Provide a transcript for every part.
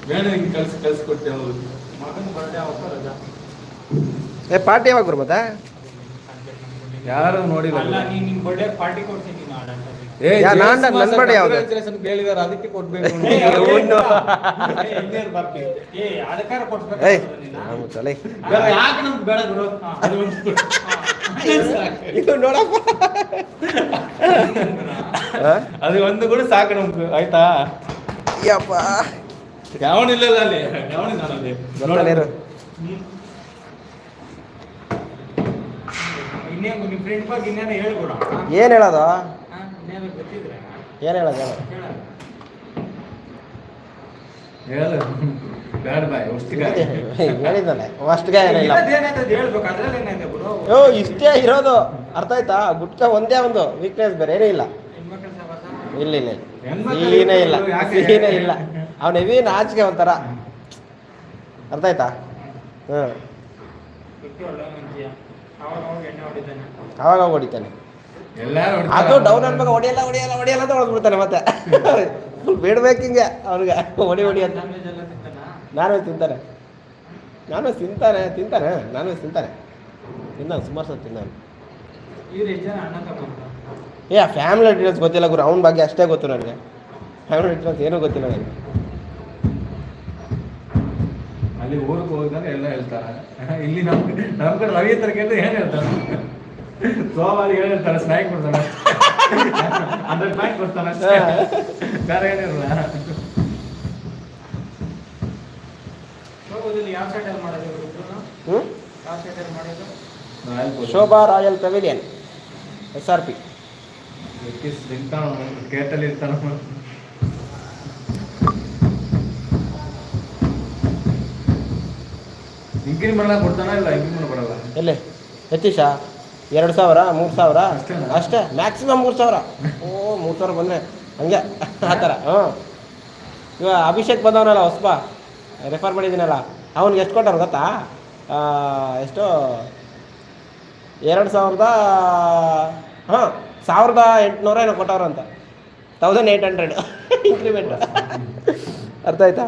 ಬೇಡ ಹಿಂಗೆ ಕಳ್ಸಿಕೊಟ್ಟೆ ಅವರು ಮಗನ ಬರ್ಡೇ ಯಾವತ್ತೋ ರಜಾ. ಪಾರ್ಟಿ ಯಾವಾಗ ಬರ್ಬೋದಾ? ಯಾರು ನೋಡಿಲ್ಲ. ಅಲ್ಲ ನೀನು ನಿಮ್ಮ ಬರ್ಡೇ ಪಾರ್ಟಿ ಕೊಡ್ತೀನಿ ನಾನು. ನನ್ನ ಬರ್ಡೇ ಯಾವಾಗ ಕೇಳಿದಾರೆ ಅದಕ್ಕೆ ಕೊಡ್ಬೇಕು. ಅದಕ್ಕಾರ ಕೊಡ್ಬೇಕು. ಯಾಕೆ ನಮ್ಗೆ ಬೇಡ ಗುರು, ಇದು ನೋಡಪ್ಪ, ಅದು ಒಂದು ಕೂಡ ಸಾಕು ನಮ್ಗೆ, ಆಯ್ತಾ? ಯಪ್ಪ ಯಾವನಿಲ್ಲ ಅಲ್ಲಿ, ಯಾವನಿಲ್ಲ ಅಲ್ಲಿ. ಇನ್ನೇನು ನಿಮ್ಮ ಫ್ರೆಂಡ್ ಬಗ್ಗೆ ಇನ್ನೇನು ಹೇಳ್ಕೊಡ. ಏನು ಹೇಳೋದು? ಇನ್ನೇನು ಗೊತ್ತಿದ್ರೆ ಏನು ಹೇಳೋದು? ಹೇಳು ಬೇಡ ಬಾಯ್, ಹೇಳಿದ್ದಾನೆ ಅಷ್ಟಿಗೆ ಏನಿಲ್ಲ. ಹೇಳ್ಬೇಕು, ಅದ್ರಲ್ಲಿ ಏನಾಯ್ತು ಗುರು? ಇಷ್ಟೇ ಇರೋದು, ಅರ್ಥ ಆಯ್ತಾ? ಗುಟ್ಕ ಒಂದೇ ಒಂದು ವೀಕ್ನೆಸ್, ಬೇರೆ ಏನೂ ಇಲ್ಲ. ಇಲ್ಲ ಇಲ್ಲ ಸೀನೇ ಇಲ್ಲ, ಸೀನೇ ಇಲ್ಲ. ಅವನು ಹೆವಿ ನಾಚಿಕೆ ಒಂಥರ, ಅರ್ಥ ಆಯ್ತಾ? ಅವಾಗ ಹೊಡಿತಾನೆ. ಅದು ಡೌನ್ ಅನ್ಬೇಕು, ಹೊಡಿಯಲ್ಲ ಹೊಡಿಯಲ್ಲ ಹೊಡಿಯಲ್ಲ ಅಂತ ಹೊಡೆದ್ಬಿಡ್ತಾನೆ ಮತ್ತೆ. ಫುಲ್ ಬೇಡ್ಬೇಕು ಹಿಂಗೆ ಅವ್ನಿಗೆ, ಹೊಡಿ ಅಂತ. ನಾನ್ ವೆಜ್ ತಿಂತಾನೆ, ನಾನ್ ವೆಜ್ ತಿಂತಾನೆ ಸುಮಾರು ಸಲ ತಿಂದಾನೆ. ಫ್ಯಾಮಿಲಿ ಡೀಟೇಲ್ಸ್ ಗೊತ್ತಿಲ್ಲ ಗುರು, ಅವನ ಬಗ್ಗೆ ಅಷ್ಟೇ ಗೊತ್ತು ನನಗೆ. ಫ್ಯಾಮಿಲಿ ಡೀಟೇಲ್ಸ್ ಏನೂ ಗೊತ್ತಿಲ್ಲ ನನಗೆ. ಅಲ್ಲಿ ಊರಿಗೆ ಹೋಗಿದಾಗ ಎಲ್ಲ ಹೇಳ್ತಾರೆ. ಇಲ್ಲಿ ನಮ್ಮ ಕಡೆ ರವಿ ಹತ್ರ ಕೇಳಿದ್ರೆ ಏನು ಹೇಳ್ತಾರೆ? ಸೋಮಾರಿ ಹೇಳ್ತಾರೆ, ಸ್ನ್ಯಾಕ್ ಕೊಡ್ತಾನೆ, 100 ಪ್ಯಾಕ್ ಕೊಡ್ತಾನೆ, ಬೇರೆ ಏನಿರಲ್ಲ. Shobha royal pavilion SRP. ಗೇಟಲ್ಲಿ ಇರ್ತಾನ. ಇಂಕ್ರಿಮೆಂಟ್ ಕೊಡ್ತಾನ ಇಲ್ಲ? ಇಂಕ್ರಿಮೆಂಟ್ ಕೊಡಲ್ಲ. ಎಲ್ಲಿ ಯತೀಶ? 2,000 3,000 ಅಷ್ಟೇ, ಮ್ಯಾಕ್ಸಿಮಮ್ 3,000. 3,000 ಬಂದರೆ ಹಂಗೆ ಆ ಥರ. ಇವಾಗ ಅಭಿಷೇಕ್ ಬಂದವನಲ್ಲ ಹೊಸಬ, ರೆಫರ್ ಮಾಡಿದ್ದೀನಲ್ಲ, ಅವ್ನಿಗೆ ಎಷ್ಟು ಕೊಟ್ಟವ್ರು ಗೊತ್ತಾ? ಎಷ್ಟು 1,800 ಏನೋ ಕೊಟ್ಟವ್ರು ಅಂತ. 1,800 ಇಂಕ್ರಿಮೆಂಟ್. ಅರ್ಥ ಆಯ್ತಾ?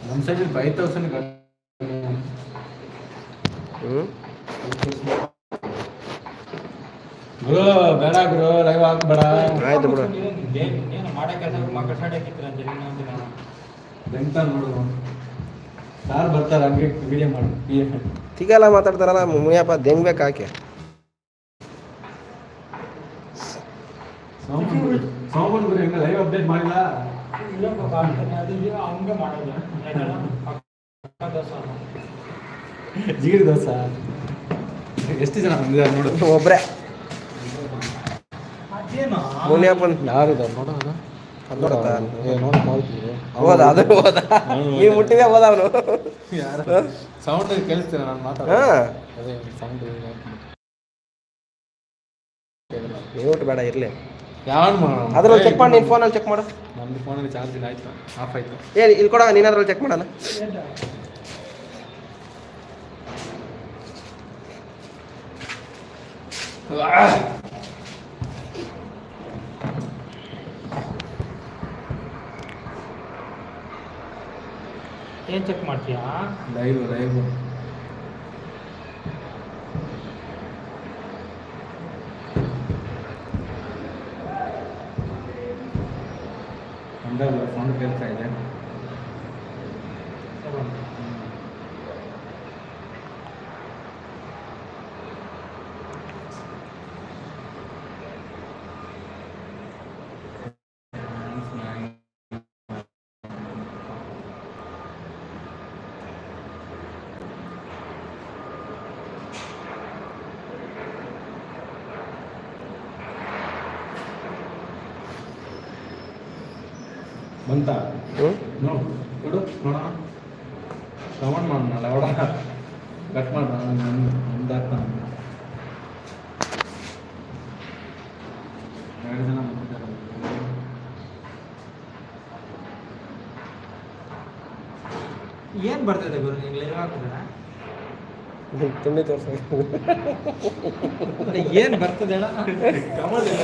ನಮ್ಮ ಸೈಡ್ 5,000. ಗುರು ಬೇಡ ಗುರು, ಲೈವ್ ಹಾಕ್ಬೇಡ. ಆಯ್ತು ಬಿಡು. ನೋಡು ಯಾರು ಬರ್ತಾರೆ ಹಂಗೆ ವಿಡಿಯೋ ಮಾಡು. ತಿಗಲ್ಲ ಮಾತಾಡ್ತಾರಲ್ಲ ಮುನಿಯಪ್ಪ, ದೆಂಗ್ಬೇಕು ಹಾಕಿ. ಸೋಮನ್ ಗುರು ಹೆಂಗ ಲೈವ್ ಅಪ್ಡೇಟ್ ಮಾಡಿಲ್ಲ? ಜೀರಿ ದೋಸೆ ಎಷ್ಟು ಜನ ಬಂದಿದ್ದಾರೆ ನೋಡು? ಒಬ್ರೆ ಮುನಿಯಪ್ಪನ್ ಯಾರು ನೋಡೋದು? ಹೋದ ಅದು ಹೋದ, ನೀವು ಮುಟ್ಟಿದೆ ಹೋದ ಅವನು. ಸೌಂಡ್ ಕೇಳಿಸ್ತೀರ ನಾನು ಮಾತಾಡ? ಅದೇ ಸೌಂಡ್ ಮ್ಯೂಟ್ ಬೇಡ ಇರಲಿ. ಯಾವ ಅದ್ರಲ್ಲಿ ಚೆಕ್ ಮಾಡಿ, ನಿನ್ನ ಫೋನಲ್ಲಿ ಚೆಕ್ ಮಾಡು. ನಮ್ಮದು ಫೋನಲ್ಲಿ ಚಾರ್ಜ್ ಇಲ್ಲ, ಆಯ್ತು ಆಫ್ ಆಯ್ತು. ಇಲ್ಲಿ ಕೊಡ, ನೀನು ಅದ್ರಲ್ಲಿ ಚೆಕ್ ಮಾಡೋಣ. ಏನು ಚೆಕ್ ಮಾಡ್ತೀಯಾ? ಲೈವ್ ಸೌಂಡ್ ಕೇಳ್ತಾ ಇದೆ. ಬಂತ ನೋಡು ಕೊಡು ನೋಡೋಣ. ಕಮೆಂಟ್ ಮಾಡೋಣ, ಅವಡ ಕಟ್ ಮಾಡೋಣ. ನಮ್ದು ಆಗ್ತಾನೆ 2 ಜನ ಬಂದಿದ್ದಾರೆ. ಏನು ಬರ್ತದೆ ಗುರು ನಿಂಗೆ ಲೈವ್ ಹಾಕಿದ್ರೆ? ತಿಂಡಿ ತೋರಿಸ ಏನು ಬರ್ತದೆ ಹೇಳ? ಕಮೆಂಟ್ ಇಲ್ಲ.